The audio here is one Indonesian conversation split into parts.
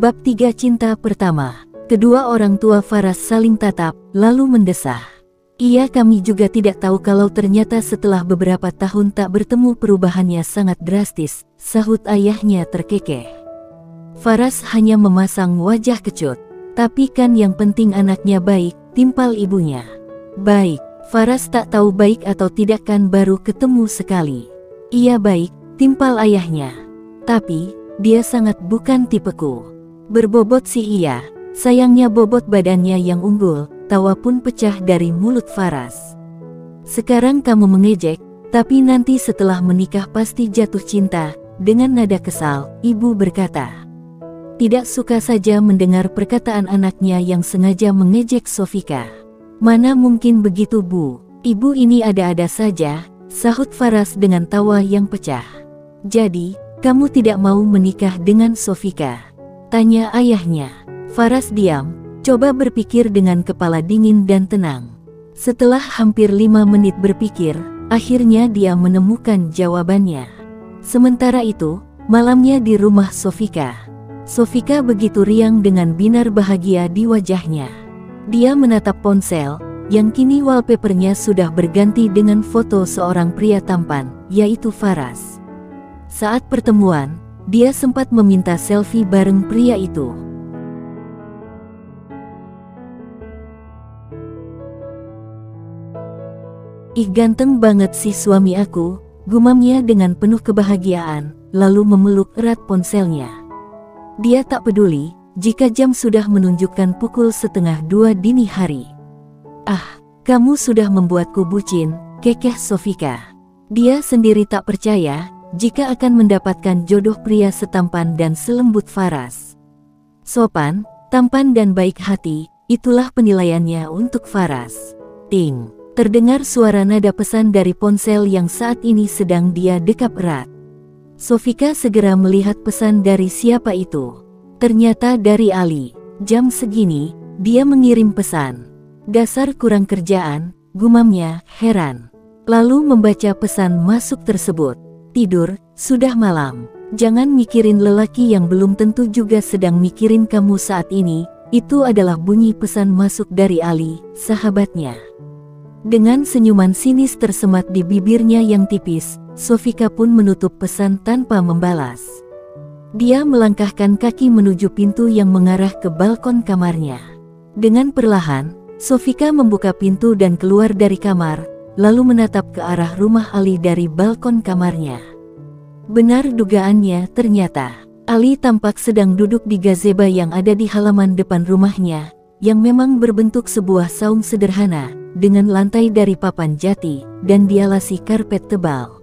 Bab 3 Cinta Pertama. Kedua orang tua Faras saling tatap, lalu mendesah. Iya, kami juga tidak tahu kalau ternyata setelah beberapa tahun tak bertemu perubahannya sangat drastis, sahut ayahnya terkekeh. Faras hanya memasang wajah kecut. Tapi kan yang penting anaknya baik, timpal ibunya. Baik, Faras tak tahu baik atau tidak kan baru ketemu sekali. Iya baik, timpal ayahnya. Tapi, dia sangat bukan tipeku. Berbobot sih iya, sayangnya bobot badannya yang unggul, tawa pun pecah dari mulut Faras. Sekarang kamu mengejek, tapi nanti setelah menikah pasti jatuh cinta, dengan nada kesal, ibu berkata. Tidak suka saja mendengar perkataan anaknya yang sengaja mengejek Sofika. Mana mungkin begitu bu, ibu ini ada-ada saja, sahut Faras dengan tawa yang pecah. Jadi, kamu tidak mau menikah dengan Sofika? Tanya ayahnya. Faras diam, coba berpikir dengan kepala dingin dan tenang. Setelah hampir 5 menit berpikir, akhirnya dia menemukan jawabannya. Sementara itu, malamnya di rumah Sofika. Sofika begitu riang dengan binar bahagia di wajahnya. Dia menatap ponsel, yang kini wallpapernya sudah berganti dengan foto seorang pria tampan, yaitu Faras. Saat pertemuan, dia sempat meminta selfie bareng pria itu. Ih, ganteng banget sih suami aku, gumamnya dengan penuh kebahagiaan, lalu memeluk erat ponselnya. Dia tak peduli jika jam sudah menunjukkan pukul 1:30 dini hari. Ah, kamu sudah membuatku bucin, kekeh Sofika. Dia sendiri tak percaya jika akan mendapatkan jodoh pria setampan dan selembut Faras. Sopan, tampan dan baik hati, itulah penilaiannya untuk Faras. Ting, terdengar suara nada pesan dari ponsel yang saat ini sedang dia dekap erat. Sofika segera melihat pesan dari siapa itu. Ternyata dari Ali. Jam segini, dia mengirim pesan. Dasar kurang kerjaan, gumamnya, heran. Lalu membaca pesan masuk tersebut. Tidur, sudah malam. Jangan mikirin lelaki yang belum tentu juga sedang mikirin kamu saat ini. Itu adalah bunyi pesan masuk dari Ali, sahabatnya. Dengan senyuman sinis tersemat di bibirnya yang tipis, Sofika pun menutup pesan tanpa membalas. Dia melangkahkan kaki menuju pintu yang mengarah ke balkon kamarnya. Dengan perlahan, Sofika membuka pintu dan keluar dari kamar, lalu menatap ke arah rumah Ali dari balkon kamarnya. Benar dugaannya, ternyata Ali tampak sedang duduk di gazebo yang ada di halaman depan rumahnya, yang memang berbentuk sebuah saung sederhana, dengan lantai dari papan jati, dan dialasi karpet tebal.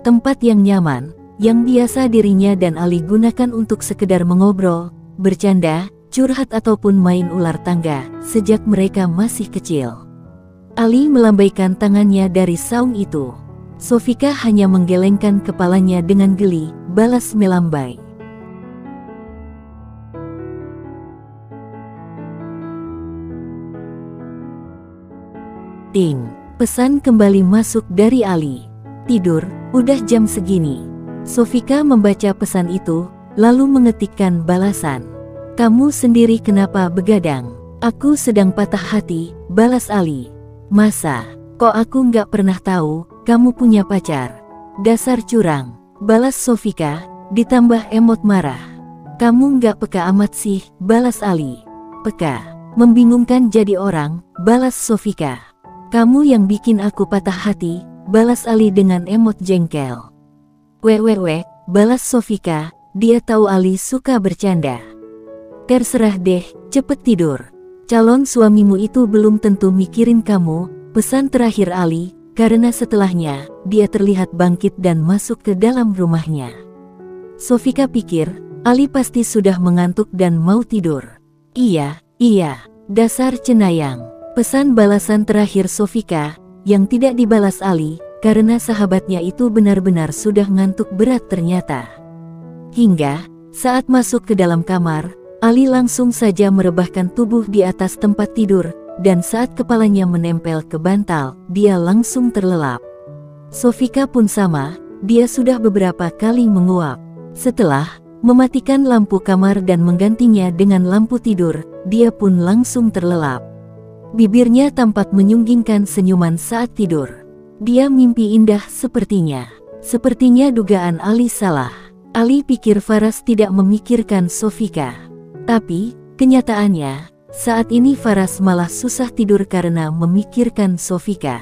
Tempat yang nyaman, yang biasa dirinya dan Ali gunakan untuk sekedar mengobrol, bercanda, curhat ataupun main ular tangga, sejak mereka masih kecil. Ali melambaikan tangannya dari saung itu. Sofika hanya menggelengkan kepalanya dengan geli, balas melambai. Ting, pesan kembali masuk dari Ali. Tidur, udah jam segini. Sofika membaca pesan itu, lalu mengetikkan balasan. Kamu sendiri kenapa begadang? Aku sedang patah hati, balas Ali. Masa, kok aku nggak pernah tahu, kamu punya pacar? Dasar curang, balas Sofika, ditambah emot marah. Kamu nggak peka amat sih, balas Ali. Peka, membingungkan jadi orang, balas Sofika. Kamu yang bikin aku patah hati, balas Ali dengan emot jengkel. Wek, balas Sofika, dia tahu Ali suka bercanda. Terserah deh, cepet tidur. Calon suamimu itu belum tentu mikirin kamu, pesan terakhir Ali, karena setelahnya, dia terlihat bangkit dan masuk ke dalam rumahnya. Sofika pikir, Ali pasti sudah mengantuk dan mau tidur. Iya, dasar cenayang. Pesan balasan terakhir Sofika, yang tidak dibalas Ali, karena sahabatnya itu benar-benar sudah ngantuk berat ternyata. Hingga, saat masuk ke dalam kamar, Ali langsung saja merebahkan tubuh di atas tempat tidur, dan saat kepalanya menempel ke bantal, dia langsung terlelap. Sofika pun sama, dia sudah beberapa kali menguap. Setelah mematikan lampu kamar dan menggantinya dengan lampu tidur, dia pun langsung terlelap. Bibirnya tampak menyunggingkan senyuman saat tidur. Dia mimpi indah sepertinya. Sepertinya dugaan Ali salah. Ali pikir Faras tidak memikirkan Sofika. Tapi, kenyataannya, saat ini Faras malah susah tidur karena memikirkan Sofika.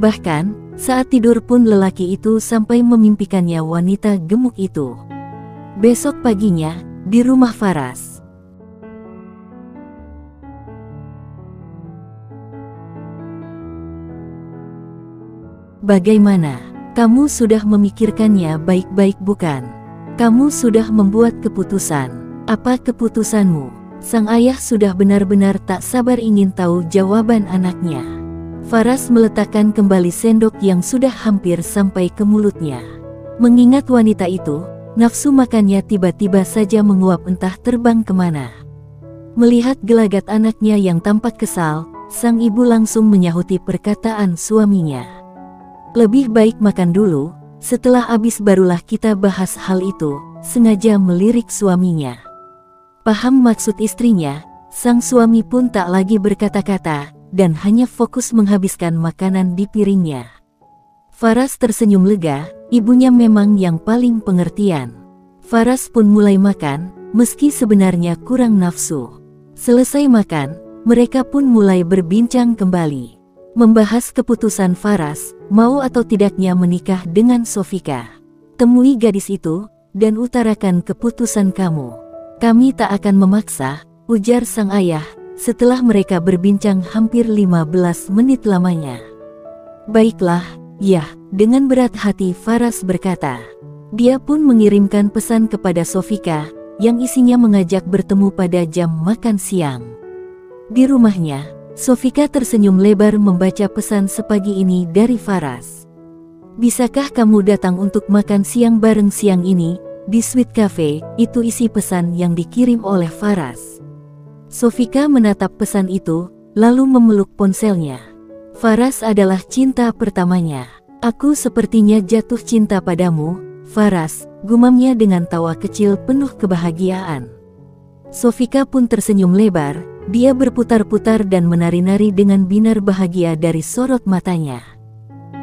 Bahkan, saat tidur pun lelaki itu sampai memimpikannya wanita gemuk itu. Besok paginya, di rumah Faras. Bagaimana? Kamu sudah memikirkannya baik-baik bukan? Kamu sudah membuat keputusan. Apa keputusanmu? Sang ayah sudah benar-benar tak sabar ingin tahu jawaban anaknya. Faras meletakkan kembali sendok yang sudah hampir sampai ke mulutnya. Mengingat wanita itu, nafsu makannya tiba-tiba saja menguap entah terbang kemana. Melihat gelagat anaknya yang tampak kesal, sang ibu langsung menyahuti perkataan suaminya. Lebih baik makan dulu, setelah habis barulah kita bahas hal itu, sengaja melirik suaminya. Paham maksud istrinya, sang suami pun tak lagi berkata-kata, dan hanya fokus menghabiskan makanan di piringnya. Faras tersenyum lega, ibunya memang yang paling pengertian. Faras pun mulai makan, meski sebenarnya kurang nafsu. Selesai makan, mereka pun mulai berbincang kembali. Membahas keputusan Faras, mau atau tidaknya menikah dengan Sofika. Temui gadis itu, dan utarakan keputusan kamu. Kami tak akan memaksa, ujar sang ayah, setelah mereka berbincang hampir 15 menit lamanya. Baiklah, ya, dengan berat hati Faras berkata. Dia pun mengirimkan pesan kepada Sofika, yang isinya mengajak bertemu pada jam makan siang. Di rumahnya, Sofika tersenyum lebar membaca pesan sepagi ini dari Faras. Bisakah kamu datang untuk makan siang bareng siang ini, di Sweet Cafe? Itu isi pesan yang dikirim oleh Faras. Sofika menatap pesan itu, lalu memeluk ponselnya. Faras adalah cinta pertamanya. Aku sepertinya jatuh cinta padamu, Faras, gumamnya dengan tawa kecil penuh kebahagiaan. Sofika pun tersenyum lebar, dia berputar-putar dan menari-nari dengan binar bahagia dari sorot matanya.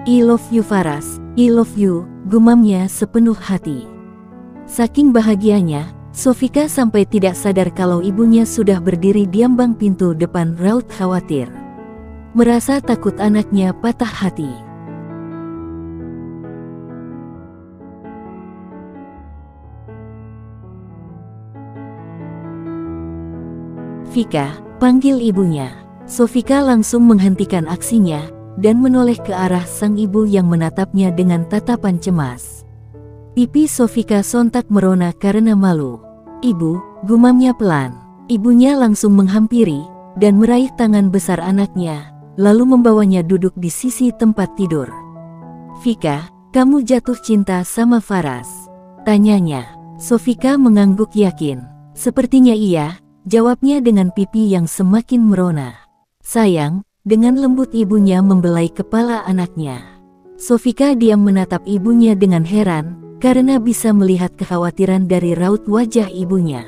I love you Faras, I love you, gumamnya sepenuh hati. Saking bahagianya, Sofika sampai tidak sadar kalau ibunya sudah berdiri di ambang pintu depan raut khawatir. Merasa takut anaknya patah hati. Vika, panggil ibunya. Sofika langsung menghentikan aksinya, dan menoleh ke arah sang ibu yang menatapnya dengan tatapan cemas. Pipi Sofika sontak merona karena malu. Ibu, gumamnya pelan. Ibunya langsung menghampiri, dan meraih tangan besar anaknya, lalu membawanya duduk di sisi tempat tidur. Vika, kamu jatuh cinta sama Faras? Tanyanya. Sofika mengangguk yakin. Sepertinya iya, jawabnya dengan pipi yang semakin merona. Sayang, dengan lembut ibunya membelai kepala anaknya. Sofika diam menatap ibunya dengan heran, karena bisa melihat kekhawatiran dari raut wajah ibunya.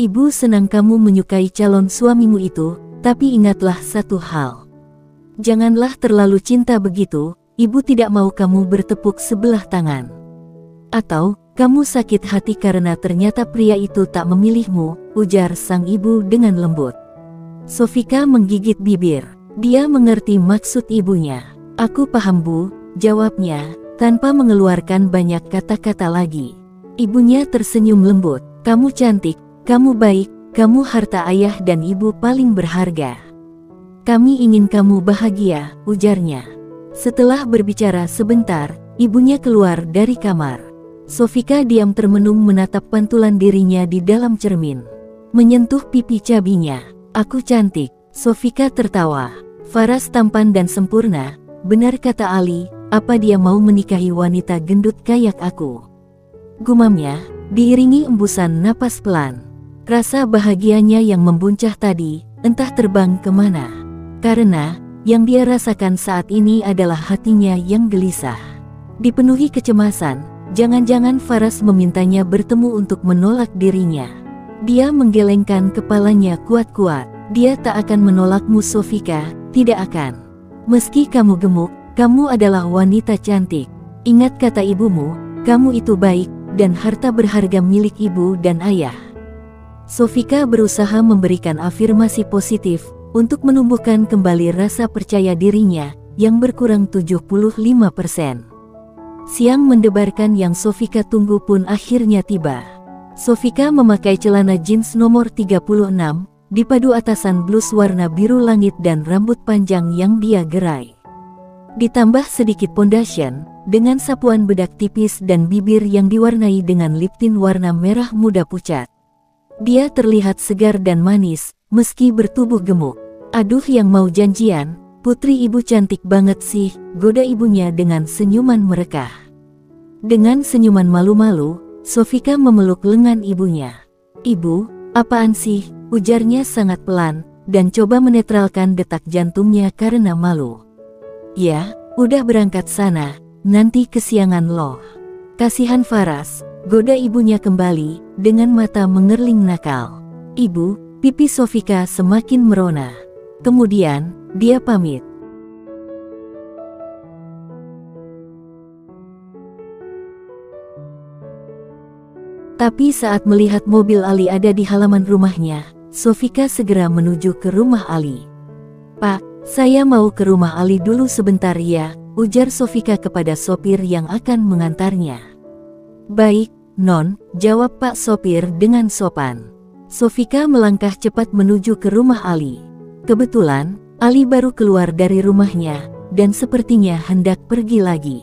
Ibu senang kamu menyukai calon suamimu itu, tapi ingatlah satu hal. Janganlah terlalu cinta begitu, ibu tidak mau kamu bertepuk sebelah tangan. Atau, kamu sakit hati karena ternyata pria itu tak memilihmu, ujar sang ibu dengan lembut. Sofika menggigit bibir. Dia mengerti maksud ibunya. Aku paham bu, jawabnya, tanpa mengeluarkan banyak kata-kata lagi. Ibunya tersenyum lembut. Kamu cantik, kamu baik, kamu harta ayah dan ibu paling berharga. Kami ingin kamu bahagia, ujarnya. Setelah berbicara sebentar, ibunya keluar dari kamar. Sofika diam termenung menatap pantulan dirinya di dalam cermin. Menyentuh pipi cabinya. Aku cantik. Sofika tertawa. Faras tampan dan sempurna, benar kata Ali, apa dia mau menikahi wanita gendut kayak aku? Gumamnya, diiringi embusan napas pelan. Rasa bahagianya yang membuncah tadi, entah terbang kemana. Karena, yang dia rasakan saat ini adalah hatinya yang gelisah. Dipenuhi kecemasan, jangan-jangan Faras memintanya bertemu untuk menolak dirinya. Dia menggelengkan kepalanya kuat-kuat. Dia tak akan menolakmu Sofika, tidak akan. Meski kamu gemuk, kamu adalah wanita cantik. Ingat kata ibumu, kamu itu baik, dan harta berharga milik ibu dan ayah. Sofika berusaha memberikan afirmasi positif, untuk menumbuhkan kembali rasa percaya dirinya, yang berkurang 75%. Siang mendebarkan yang Sofika tunggu pun akhirnya tiba. Sofika memakai celana jeans nomor 36, dipadu atasan blus warna biru langit dan rambut panjang yang dia gerai. Ditambah sedikit pondasyon, dengan sapuan bedak tipis dan bibir yang diwarnai dengan lip tint warna merah muda pucat. Dia terlihat segar dan manis, meski bertubuh gemuk. Aduh yang mau janjian, putri ibu cantik banget sih, goda ibunya dengan senyuman merekah. Dengan senyuman malu-malu, Sofika memeluk lengan ibunya. Ibu, apaan sih, ujarnya sangat pelan, dan coba menetralkan detak jantungnya karena malu. Ya, udah berangkat sana, nanti kesiangan loh. Kasihan Faras, goda ibunya kembali, dengan mata mengerling nakal. Ibu, pipi Sofika semakin merona. Kemudian, dia pamit. Tapi saat melihat mobil Ali ada di halaman rumahnya, Sofika segera menuju ke rumah Ali. Pak, saya mau ke rumah Ali dulu sebentar ya, ujar Sofika kepada sopir yang akan mengantarnya. Baik, Non, jawab Pak sopir dengan sopan. Sofika melangkah cepat menuju ke rumah Ali. Kebetulan, Ali baru keluar dari rumahnya, dan sepertinya hendak pergi lagi.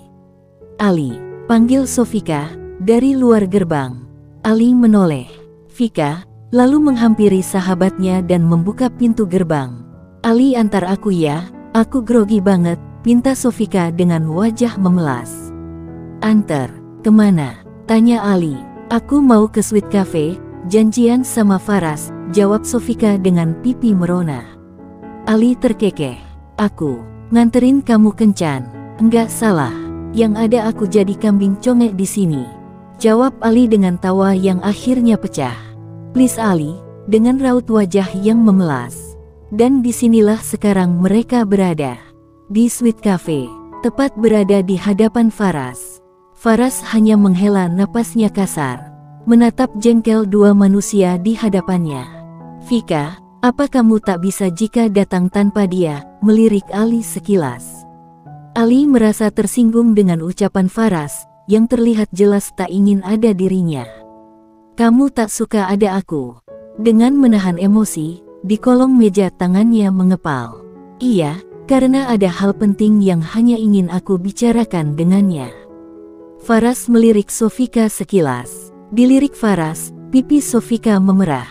Ali, panggil Sofika, dari luar gerbang. Ali menoleh. Vika, lalu menghampiri sahabatnya dan membuka pintu gerbang. Ali antar aku ya, aku grogi banget, pinta Sofika dengan wajah memelas. Antar, kemana? Tanya Ali. Aku mau ke Sweet Cafe, janjian sama Faras, jawab Sofika dengan pipi merona. Ali terkekeh. Aku nganterin kamu kencan. Enggak salah, yang ada aku jadi kambing congek di sini. Jawab Ali dengan tawa yang akhirnya pecah. Please Ali, dengan raut wajah yang memelas. Dan disinilah sekarang mereka berada. Di Sweet Cafe, tepat berada di hadapan Faras. Faras hanya menghela napasnya kasar, menatap jengkel dua manusia di hadapannya. Vika, apa kamu tak bisa jika datang tanpa dia, melirik Ali sekilas. Ali merasa tersinggung dengan ucapan Faras, yang terlihat jelas tak ingin ada dirinya. Kamu tak suka ada aku. Dengan menahan emosi, di kolong meja tangannya mengepal. Iya, karena ada hal penting yang hanya ingin aku bicarakan dengannya. Faras melirik Sofika sekilas. Dilirik Faras, pipi Sofika memerah.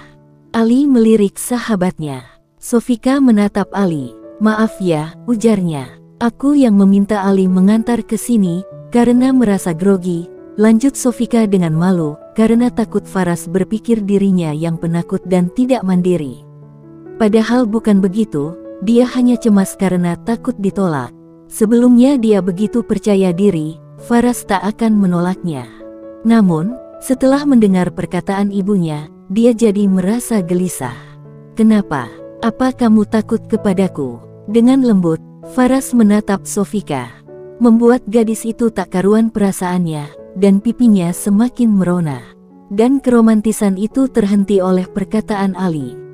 Ali melirik sahabatnya. Sofika menatap Ali. Maaf ya, ujarnya. Aku yang meminta Ali mengantar ke sini, karena merasa grogi, lanjut Sofika dengan malu, karena takut Faras berpikir dirinya yang penakut dan tidak mandiri. Padahal bukan begitu, dia hanya cemas karena takut ditolak. Sebelumnya dia begitu percaya diri, Faras tak akan menolaknya. Namun, setelah mendengar perkataan ibunya, dia jadi merasa gelisah. Kenapa? Apa kamu takut kepadaku? Dengan lembut, Faras menatap Sofika. Membuat gadis itu tak karuan perasaannya, dan pipinya semakin merona. Dan keromantisan itu terhenti oleh perkataan Ali.